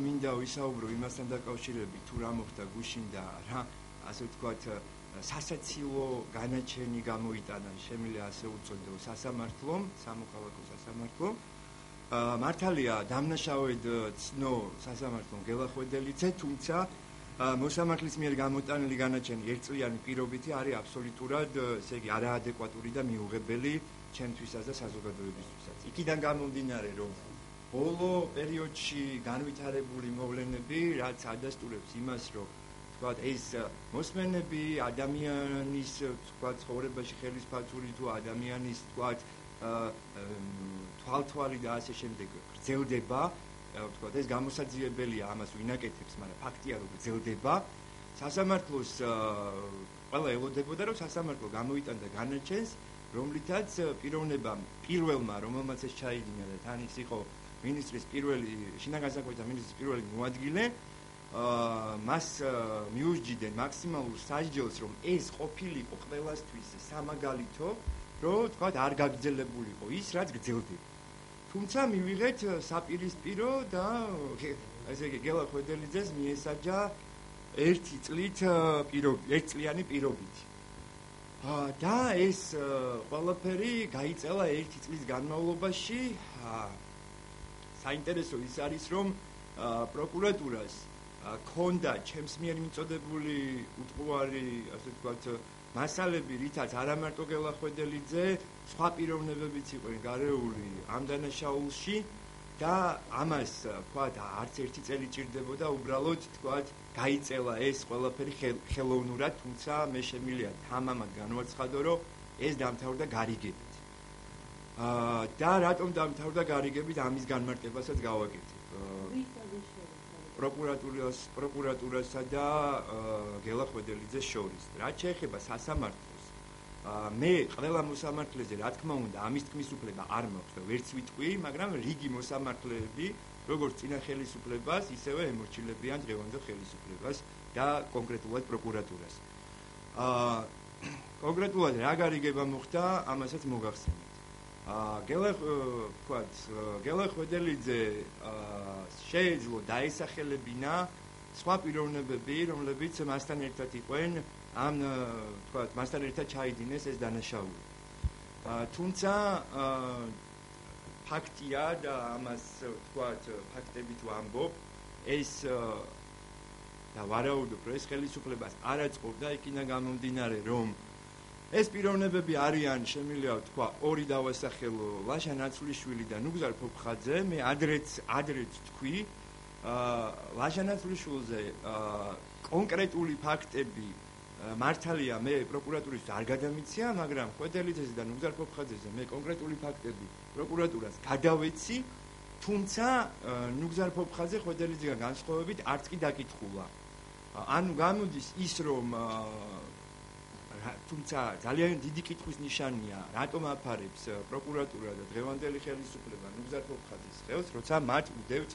მინდა ვისაუბრო იმასთან დაკავშირებით, თუ რა მოხდა გუშინ და რა, ასე ვთქვათ, სასაცილო განაჩენი გამოიტანა, შემიძლია ასე უწოდო, სასამართლომ, სამოქალაქო სასამართლომ. მართალია, დამნაშავედ ცნო სასამართლომ გელახვედელიძე, თუმცა მოსამართლის მიერ გამოტანილი განაჩენი ერთწლიანი პირობითი არის აბსოლუტურად, ესე იგი, არაადეკვატური და მიუღებელი ჩემთვისაც და საზოგადოებისთვისაც. იქიდან გამომდინარე, რომ ბოლო პერიოდში განვითარებული მოვლენები, რაც ადასტურებს იმას, რომ თქვათ ეს მოსმენები ადამიანის თქვათ ცხოვრებაში ხელისფაწური თუ ადამიანის თქვათ თვალთვალი და ასე შემდეგ გრძელდება, თქვათ ეს გამოსაძიებელია ამას ვინაკეთებს, მაგრამ ფაქტია რომ გრძელდება. სასამართლოს ყველა ელოდებოდა რომ სასამართლო გამოიტანდა განაჩენს, რომლითაც პიროვნებამ პირველმა რომელმაც ეს ჩაიდინა და თან ის იყო მინისტრის პირველი შინაგან განსაკუთრებათა მინისტრის პირველი მოადგილე მას მიუსჯიდნენ მაქსიმალურ სასჯელს, რომ ეს ყოფილიყო ყველასთვის სამაგალითო, რომ თქვათ არ გაგრძელებულიყო ის, რაც გრძელდება. თუმცა მივიღეთ საპირისპირო და ესე იგი გელახვედელიძეს მიესაჯა 1 წლით ერთწლიანი პირობით. და ეს ყველაფერი გაიწელა 1 წლის განმავლობაში. საინტერესო ის არის, რომ პროკურატურას ქონდა ჩემს მიერ მიწოდებული უტყუარი, ასე ვთქვათ, მასალები, რითაც არა მარტო გელახვედელიძე, სხვა პიროვნებებიც იყვნენ გარეული ამ დანაშაულში და ამას, ვთქვათ, არც 1 წელი ჭირდებოდა, უბრალოდ, ვთქვათ, გაიწელა ეს ყველაფერი ხელოვნურად, თუმცა მე შემიძლია თამამად განვაცხადო, რომ ეს დამთავრდა გარიგებით. და რატომ დამთავრდა გარიგებით, ამის განმარტებასაც გავაკეთებ. პროკურატურასა და გელახვედელიძეს შორის. რაც შეეხება სასამართლოს, მე ყველა მოსამართლეზე, რა თქმა უნდა, ამის თქმის უფლება არ მაქვს და ვერც ვიტყვი, მაგრამ რიგი მოსამართლეები, როგორც წინა ხელისუფლებას, ისევე ემორჩილებიან დღევანდელ ხელისუფლებას და კონკრეტულად პროკურატურას. კონკრეტულად რა გარიგება მოხდა, ამასაც მოგახსენეთ. გელახვედელიძე შეეძლო დაესახელებინა სხვა პიროვნებები, რომლებიც მასთან ერთად იყვნენ, ამ თქვათ, მასთან ერთად ჩაიდინეს ეს დანაშაული. თუმცა ფაქტია და ამას თქვათ, ფაქტებით ვამბობ, ეს და ვარაუდობ, რომ ეს ხელისუფლებას არ აწყობდა იქიდან გამომდინარე, რომ ეს პიროვნებები არიან, შემიძლია ვთქვა, ორი დავასახელო, ლაშა ნაცვლიშვილი და ნუგზარ ფოფხაძე. მე ადრეც თქვი, ლაშა ნაცვლიშვილზე კონკრეტული ფაქტები მართალია მე პროკურატურისთვის არ გადამიცია, მაგრამ ხვედელიძეზე და ნუგზარ ფოფხაძეზე მე კონკრეტული ფაქტები პროკურატურას გადავეცი, თუმცა ნუგზარ ფოფხაძე ხვედელიძიდან განსხვავებით არც კი დაკითხულა. ანუ გამოდის ის, რომ თუმცა ძალიან დიდი კითხვის ნიშანია, რატომ აფარებს პროკურატურა და დღევანდელი ხელისუფლება ნუგზარ ფოფხაძის ხელს, როცა მათ უდევთ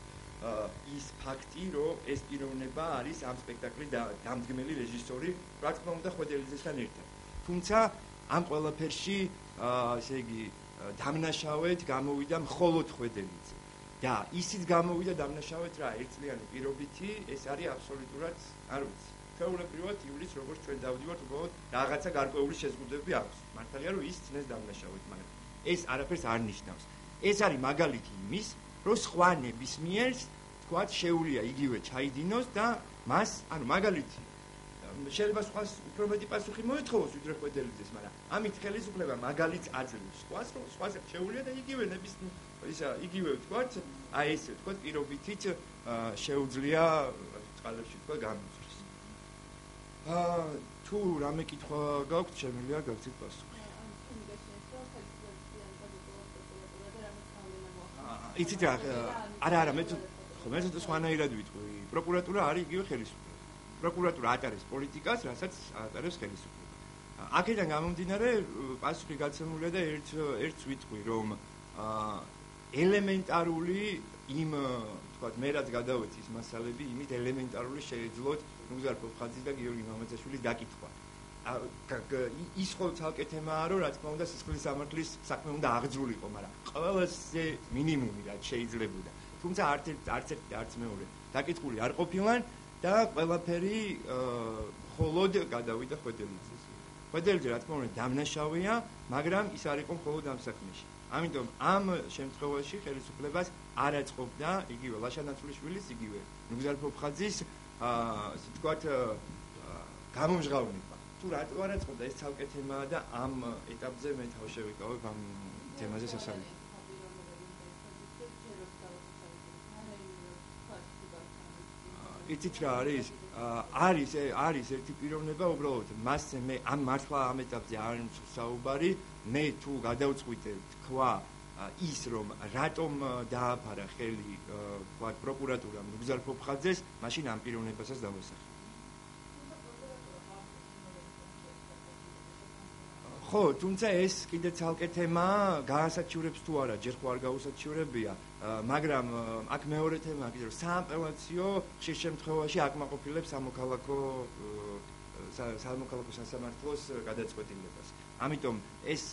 ის ფაქტი, რომ ეს პიროვნება არის ამ სპექტაკლის დამდგმელი რეჟისორი, რა თქმა უნდა, ხვედელიძესთან ერთად. თუმცა ამ ყველაფერში, ესე იგი, დამნაშავედ გამოვიდა მხოლოდ ხვედელიძე. და ისიც გამოვიდა დამნაშავედ რა, ერთწლიანი პირობითი, ეს არის აბსოლუტურად, არ ვიცი. ჩვეულებრივად იულის როგორც ჩვენ დავდივართ, უბრალოდ რაღაცა გარკვეული შეზღუდვები აქვს. მართალია რომ ის წნეს დამნაშავედ, მაგრამ ეს არაფერს არ ნიშნავს. ეს არის მაგალითი იმის, რომ სხვა ნებისმიერს, თქვათ, შეუძლია იგივე ჩაიდინოს და მას, ანუ მაგალითი, შეიძლება სხვას უფრო მეტი პასუხი მოეთხოვოს ვიდრე ხვედელიძეს, მაგრამ ამით ხელისუფლება მაგალითს აძლევს სხვას, რომ სხვას შეუძლია და იგივე იგივე თქვათ, აი ესე თქვათ, პირობითით შეუძლია წყალებში თქვა გამოსვლა. თუ რამე კითხვა გაქვთ, შემიძლია გაგცეთ პასუხი. იცით რა, არა, მე სხვანაირად ვიტყვი. პროკურატურა არის იგივე ხელისუფლება. პროკურატურა ატარებს პოლიტიკას, რასაც ატარებს ხელისუფლება. აქედან გამომდინარე, პასუხი გაცემულია და ერთს ვიტყვი, რომ ელემენტარული იმ, თქვათ, მე რაც გადავეცი ის მასალები, იმით ელემენტარული შეეძლოთ ნუგზარ ფოფხაძის და გიორგი მამაცაშვილის დაკითხვა. ის ხო ცალკე თემაა, რომ რა თქმა უნდა სისხლის სამართლის საქმე უნდა აღძრულიყო, მაგრამ ყველაზე მინიმუმი რაც შეიძლებოდა. თუმცა არც ერთი არც მეორე დაკითხული არ ყოფილან და ყველაფერი მხოლოდ გადავიდა ხვედელიძეს. ხვედელიძე რა თქმა უნდა დამნაშავეა, მაგრამ ის არ იყო მხოლოდ ამ საქმეში. ამიტომ ამ შემთხვევაში ხელისუფლებას არ აწყობდა იგივე ლაშა ნაცვლიშვილის, იგივე ნუგზარ ფოფხაძის ასე ვთქვათ გამომჟღავნება. თუ რატო არ აწყობდა ეს ცალკე თემაა და ამ ეტაპზე მე თავ შევიკავებ ამ თემაზე სასწავლებლად. იცით რა არის? არის ერთი პიროვნება უბრალოდ მასზე მე ამ მართლა ამ ეტაპზე არ მსაუბარი, მე თუ გადავწყვიტე თქვა ის რომ რატომ დააფარა ხელი თქვა პროკურატურამ ნუგზარ ფოფხაძეს, მაშინ ამ პიროვნებასაც დავესახე. ხო, თუმცა ეს კიდე ცალკე თემაა, გაასაჩივრებს თუ არა, ჯერ ხო არ გაუსაჩივრებია, მაგრამ აქ მეორე თემაა კიდე რომ სააპელაციო ხშირ შემთხვევაში აკმაყოფილებს სამოქალაქო სასამართლოს გადაწყვეტილებას. ამიტომ ეს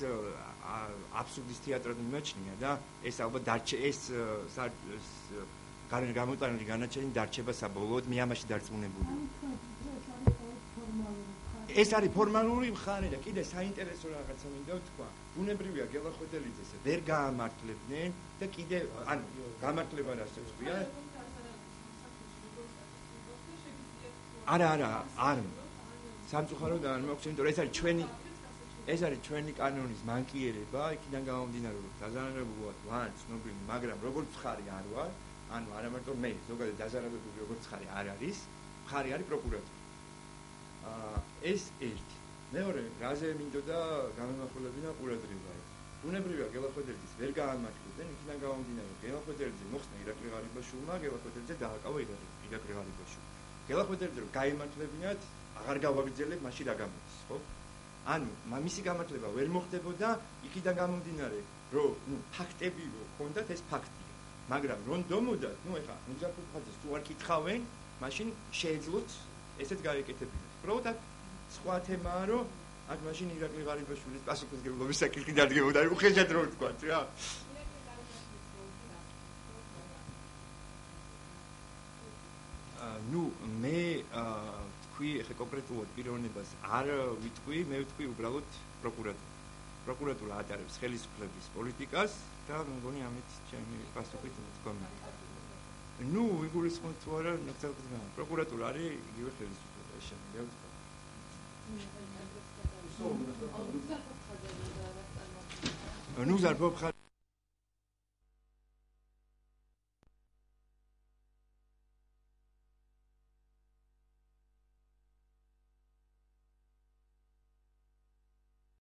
აბსურდის თეატრად მიმაჩნია და ეს ალბათ გამოტანილი განაჩენი დარჩება საბოლოოდ, მე ამაში დარწმუნებული. ეს არის ფორმალური მხარე და კიდე საინტერესო რაღაცა მინდა ვთქვა. ბუნებრივია გელა ხვედელიძეს ვერ გაამართლებდნენ და კიდე ანუ გამართლება რასაც ქვია. არ სამწუხაროდ არ მაქვს, იმიტომ რომ ეს არის ჩვენი კანონის მანკიერება, იქიდან გამომდინარე რომ დაზარალებულად ვარ ცნობილი, მაგრამ როგორც მხარი არ ვარ, ანუ არა მარტო მე, ზოგადად დაზარალებული როგორც მხარი არ არის, მხარი არის პროკურატურა. ეს ერთი. მეორე, რაზე მინდოდა გამომახვილებინა ყურადღება. ბუნებრივია გელა ხვედელიძეს ვერ გაამართლებდნენ, იქიდან გამომდინარე გელა ხვედელიძე მოხსნა ირაკლი ღარიბაშვილმა, გელა ხვედელიძე დააკავა ირაკლი ღარიბაშვილი. გელა ხვედელიძე რომ გაემართლებინათ, აღარ გავაგრძელებ, მაშინ რა გამოდის, ხო? ანუ მისი გამართლება ვერ მოხდებოდა, იქიდან გამომდინარე, რომ ფაქტები რო ჰქონდათ, ეს ფაქტია. მაგრამ რომ დომოდათ, ეხლა ნუგზარ ფოფხაძეს თუ არ კითხავენ, მაშინ შეეძლოთ ესეც გაეკეთებინათ. უბრალოდ აქ სხვა თემაა, რომ აქ მაშინ ირაკლი ღარიბაშვილის პასუხისმგებლობის საკითხი დადგებოდა, აი უხეშად რო ვთქვათ რა. ნუ მე თქვი ხე კონკრეტულად პიროვნებას არ ვიტყვი, მე ვიტყვი უბრალოდ პროკურატურა ატარებს ხელისუფლების პოლიტიკას და მე მგონი ამით ჩემი პასუხით მდგომი. ნუ იგულისხმოთ თუ არა, პროკურატურა არის იგივე ხელისუფლება, ეს შემიძლია ვთქვა. ნუგზარ ფოფხაძე